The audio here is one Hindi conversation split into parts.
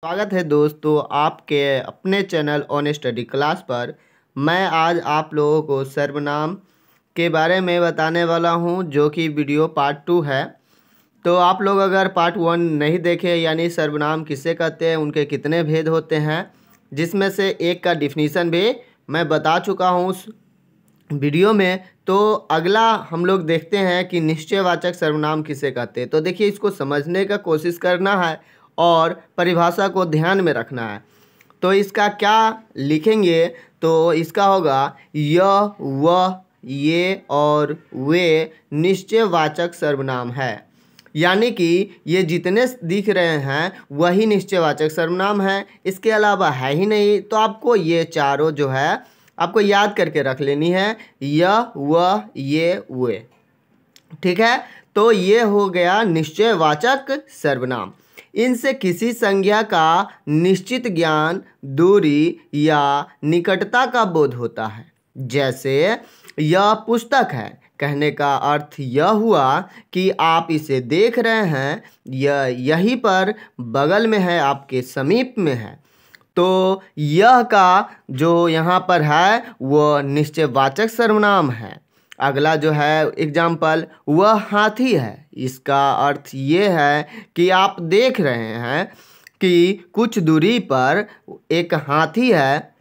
स्वागत है दोस्तों आपके अपने चैनल ऑन स्टडी क्लास पर। मैं आज आप लोगों को सर्वनाम के बारे में बताने वाला हूं, जो कि वीडियो पार्ट 2 है। तो आप लोग अगर पार्ट 1 नहीं देखे, यानी सर्वनाम किसे कहते हैं, उनके कितने भेद होते हैं, जिसमें से एक का डिफिनीसन भी मैं बता चुका हूं उस वीडियो में। तो अगला हम लोग देखते हैं कि निश्चयवाचक सर्वनाम किसे कहते हैं। तो देखिए, इसको समझने का कोशिश करना है और परिभाषा को ध्यान में रखना है। तो इसका क्या लिखेंगे, तो इसका होगा यह, वह, ये और वे निश्चयवाचक सर्वनाम है। यानी कि ये जितने दिख रहे हैं वही निश्चयवाचक सर्वनाम है, इसके अलावा है ही नहीं। तो आपको ये चारों जो है आपको याद करके रख लेनी है, यह, वह, ये, वे। ठीक है, तो ये हो गया निश्चयवाचक सर्वनाम। इनसे किसी संज्ञा का निश्चित ज्ञान, दूरी या निकटता का बोध होता है। जैसे यह पुस्तक है कहने का अर्थ यह हुआ कि आप इसे देख रहे हैं, यह यहीं पर बगल में है, आपके समीप में है। तो यह का जो यहाँ पर है वह निश्चयवाचक सर्वनाम है। अगला जो है एग्जाम्पल, वह हाथी है। इसका अर्थ ये है कि आप देख रहे हैं कि कुछ दूरी पर एक हाथी है,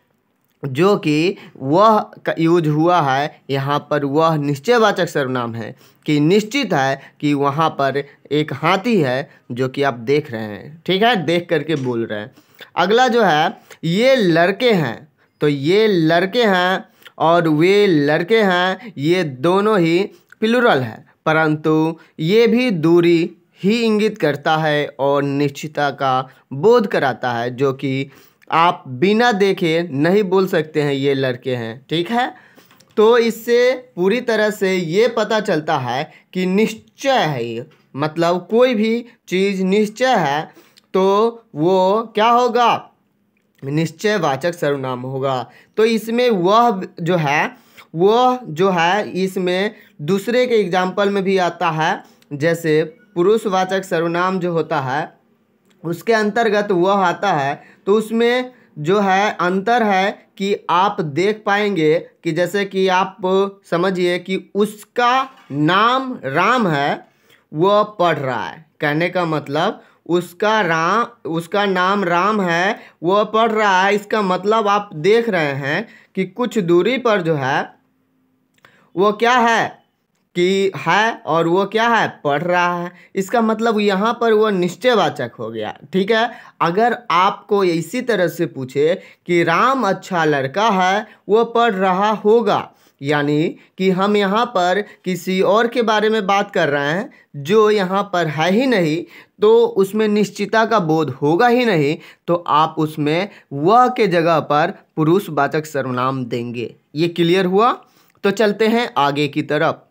जो कि वह का यूज हुआ है यहाँ पर। वह निश्चयवाचक सर्वनाम है कि निश्चित है कि वहाँ पर एक हाथी है जो कि आप देख रहे हैं। ठीक है, देख करके बोल रहे हैं। अगला जो है, ये लड़के हैं। तो ये लड़के हैं और वे लड़के हैं, ये दोनों ही प्लूरल है, परंतु ये भी दूरी ही इंगित करता है और निश्चितता का बोध कराता है, जो कि आप बिना देखे नहीं बोल सकते हैं ये लड़के हैं। ठीक है, तो इससे पूरी तरह से ये पता चलता है कि निश्चय है ये, मतलब कोई भी चीज़ निश्चय है तो वो क्या होगा, निश्चयवाचक सर्वनाम होगा। तो इसमें वह जो है इसमें दूसरे के एग्जाम्पल में भी आता है। जैसे पुरुषवाचक सर्वनाम जो होता है उसके अंतर्गत वह आता है, तो उसमें जो है अंतर है कि आप देख पाएंगे कि जैसे कि आप समझिए कि उसका नाम राम है, वह पढ़ रहा है। कहने का मतलब उसका नाम राम है, वह पढ़ रहा है। इसका मतलब आप देख रहे हैं कि कुछ दूरी पर जो है वो क्या है कि है, और वो क्या है, पढ़ रहा है। इसका मतलब यहाँ पर वो निश्चयवाचक हो गया। ठीक है, अगर आपको इसी तरह से पूछे कि राम अच्छा लड़का है, वो पढ़ रहा होगा, यानी कि हम यहाँ पर किसी और के बारे में बात कर रहे हैं जो यहाँ पर है ही नहीं, तो उसमें निश्चितता का बोध होगा ही नहीं। तो आप उसमें वह के जगह पर पुरुषवाचक सर्वनाम देंगे। ये क्लियर हुआ? तो चलते हैं आगे की तरफ।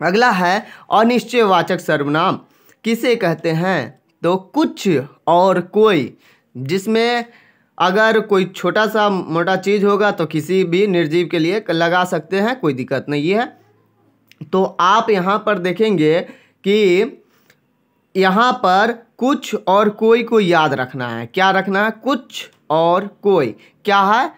अगला है अनिश्चयवाचक सर्वनाम किसे कहते हैं। तो कुछ और कोई, जिसमें अगर कोई छोटा सा मोटा चीज़ होगा तो किसी भी निर्जीव के लिए लगा सकते हैं, कोई दिक्कत नहीं है। तो आप यहाँ पर देखेंगे कि यहाँ पर कुछ और कोई को याद रखना है। क्या रखना है? कुछ और कोई क्या है?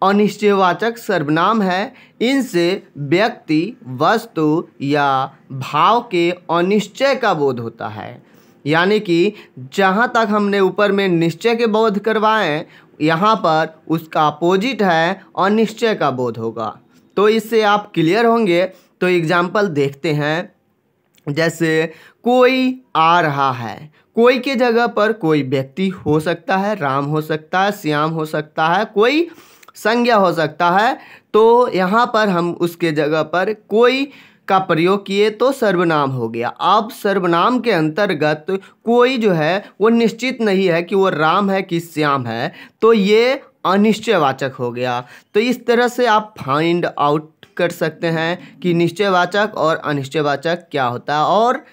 अनिश्चयवाचक सर्वनाम है। इनसे व्यक्ति, वस्तु या भाव के अनिश्चय का बोध होता है। यानी कि जहाँ तक हमने ऊपर में निश्चय के बोध करवाएं, यहाँ पर उसका अपोजिट है, अनिश्चय का बोध होगा। तो इससे आप क्लियर होंगे। तो एग्जाम्पल देखते हैं। जैसे कोई आ रहा है, कोई के जगह पर कोई व्यक्ति हो सकता है, राम हो सकता है, श्याम हो सकता है, कोई संज्ञा हो सकता है। तो यहाँ पर हम उसके जगह पर कोई का प्रयोग किए तो सर्वनाम हो गया। अब सर्वनाम के अंतर्गत कोई जो है वो निश्चित नहीं है कि वो राम है कि श्याम है, तो ये अनिश्चयवाचक हो गया। तो इस तरह से आप फाइंड आउट कर सकते हैं कि निश्चयवाचक और अनिश्चयवाचक क्या होता है। और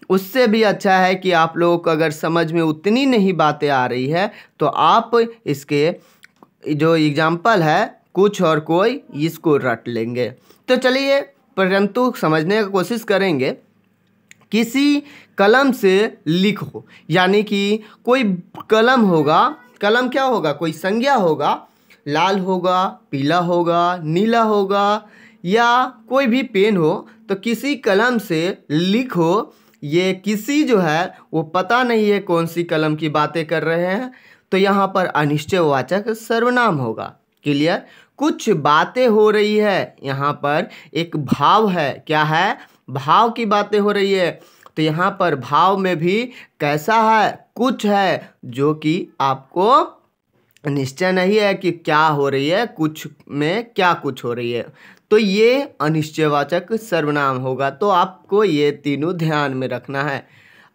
उससे भी अच्छा है कि आप लोगों को अगर समझ में उतनी नहीं बातें आ रही है तो आप इसके जो एग्जाम्पल है कुछ और कोई, इसको रट लेंगे। तो चलिए, परंतु समझने की कोशिश करेंगे। किसी कलम से लिखो, यानी कि कोई कलम होगा, कलम क्या होगा, कोई संज्ञा होगा, लाल होगा, पीला होगा, नीला होगा या कोई भी पेन हो, तो किसी कलम से लिखो। ये किसी जो है वो पता नहीं है कौन सी कलम की बातें कर रहे हैं, तो यहाँ पर अनिश्चयवाचक सर्वनाम होगा। क्लियर। कुछ बातें हो रही है, यहाँ पर एक भाव है, क्या है, भाव की बातें हो रही है, तो यहाँ पर भाव में भी कैसा है, कुछ है, जो कि आपको निश्चय नहीं है कि क्या हो रही है, कुछ में क्या कुछ हो रही है, तो ये अनिश्चयवाचक सर्वनाम होगा। तो आपको ये तीनों ध्यान में रखना है।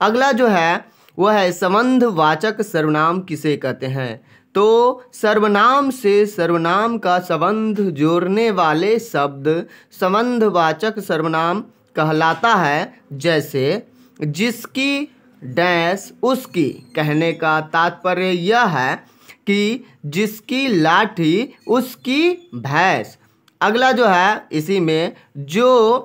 अगला जो है वह है संबंधवाचक सर्वनाम किसे कहते हैं। तो सर्वनाम से सर्वनाम का संबंध जोड़ने वाले शब्द संबंधवाचक सर्वनाम कहलाता है। जैसे जिसकी डैश उसकी, कहने का तात्पर्य यह है कि जिसकी लाठी उसकी भैंस। अगला जो है इसी में जो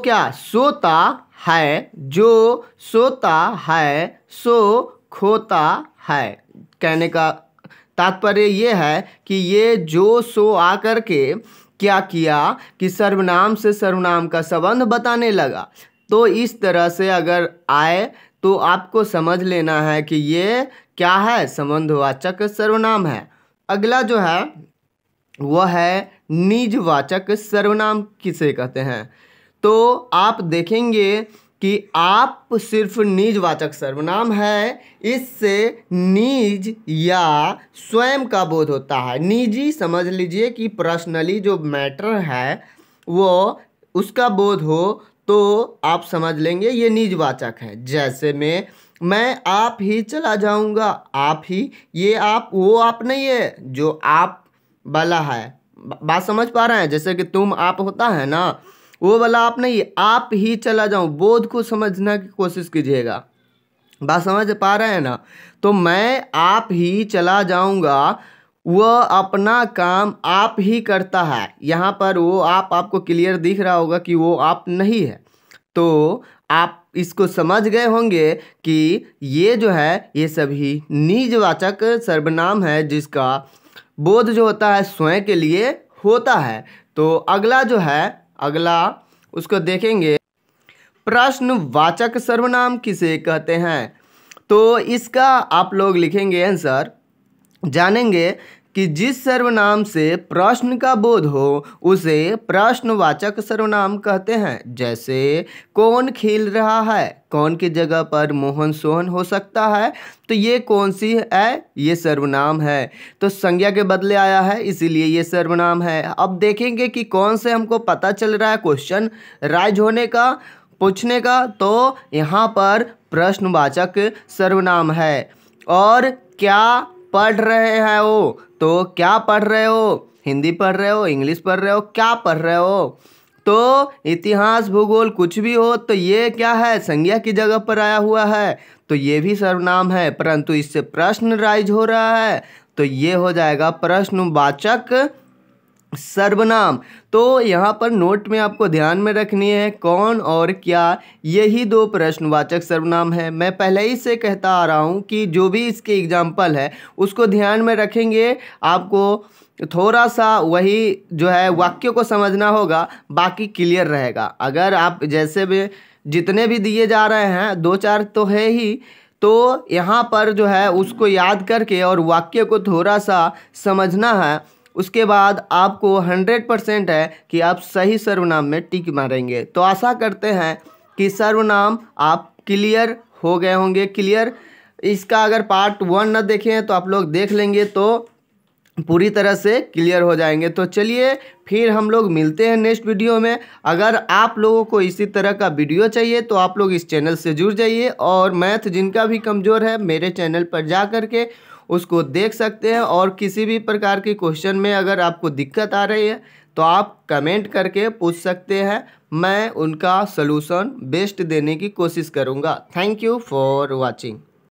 क्या सोता है, जो सोता है सो खोता है। कहने का तात्पर्य ये है कि ये जो सो आकर के क्या किया कि सर्वनाम से सर्वनाम का संबंध बताने लगा। तो इस तरह से अगर आए तो आपको समझ लेना है कि ये क्या है, संबंधवाचक सर्वनाम है। अगला जो है वह है निजवाचक सर्वनाम किसे कहते हैं। तो आप देखेंगे कि आप सिर्फ निजवाचक सर्वनाम है, इससे निज या स्वयं का बोध होता है। निजी समझ लीजिए कि पर्सनली जो मैटर है वो उसका बोध हो तो आप समझ लेंगे ये निजवाचक है। जैसे मैं आप ही चला जाऊंगा, आप ही, ये आप वो आप नहीं है जो आप वाला है। बात समझ पा रहे हैं। जैसे कि तुम आप होता है ना, वो वाला आप नहीं, आप ही चला जाऊं, बोध को समझने की कोशिश कीजिएगा। बात समझ पा रहे हैं ना। तो मैं आप ही चला जाऊंगा, वह अपना काम आप ही करता है। यहाँ पर वो आप आपको क्लियर दिख रहा होगा कि वो आप नहीं है। तो आप इसको समझ गए होंगे कि ये जो है ये सभी निजवाचक सर्वनाम है, जिसका बोध जो होता है स्वयं के लिए होता है। तो अगला जो है, अगला उसको देखेंगे, प्रश्नवाचक सर्वनाम किसे कहते हैं। तो इसका आप लोग लिखेंगे आंसर, जानेंगे कि जिस सर्वनाम से प्रश्न का बोध हो उसे प्रश्नवाचक सर्वनाम कहते हैं। जैसे कौन खेल रहा है, कौन की जगह पर मोहन सोहन हो सकता है, तो ये कौन सी है, ये सर्वनाम है। तो संज्ञा के बदले आया है इसीलिए ये सर्वनाम है। अब देखेंगे कि कौन से हमको पता चल रहा है क्वेश्चन राइज होने का, पूछने का, तो यहाँ पर प्रश्नवाचक सर्वनाम है। और क्या पढ़ रहे हैं वो, तो क्या पढ़ रहे हो, हिंदी पढ़ रहे हो, इंग्लिश पढ़ रहे हो, क्या पढ़ रहे हो। तो इतिहास भूगोल कुछ भी हो तो ये क्या है, संज्ञा की जगह पर आया हुआ है, तो ये भी सर्वनाम है, परंतु इससे प्रश्न राइज हो रहा है तो ये हो जाएगा प्रश्नवाचक सर्वनाम। तो यहाँ पर नोट में आपको ध्यान में रखनी है कौन और क्या, यही दो प्रश्नवाचक सर्वनाम है। मैं पहले ही से कहता आ रहा हूँ कि जो भी इसके एग्जाम्पल है उसको ध्यान में रखेंगे, आपको थोड़ा सा वही जो है वाक्य को समझना होगा, बाकी क्लियर रहेगा। अगर आप जैसे भी जितने भी दिए जा रहे हैं, दो चार तो है ही, तो यहाँ पर जो है उसको याद करके और वाक्य को थोड़ा सा समझना है। उसके बाद आपको 100% है कि आप सही सर्वनाम में टिक मारेंगे। तो आशा करते हैं कि सर्वनाम आप क्लियर हो गए होंगे। क्लियर, इसका अगर पार्ट 1 न देखे हैं तो आप लोग देख लेंगे तो पूरी तरह से क्लियर हो जाएंगे। तो चलिए फिर हम लोग मिलते हैं नेक्स्ट वीडियो में। अगर आप लोगों को इसी तरह का वीडियो चाहिए तो आप लोग इस चैनल से जुड़ जाइए, और मैथ जिनका भी कमज़ोर है मेरे चैनल पर जा कर के उसको देख सकते हैं। और किसी भी प्रकार के क्वेश्चन में अगर आपको दिक्कत आ रही है तो आप कमेंट करके पूछ सकते हैं, मैं उनका सलूशन बेस्ट देने की कोशिश करूँगा। Thank you for watching.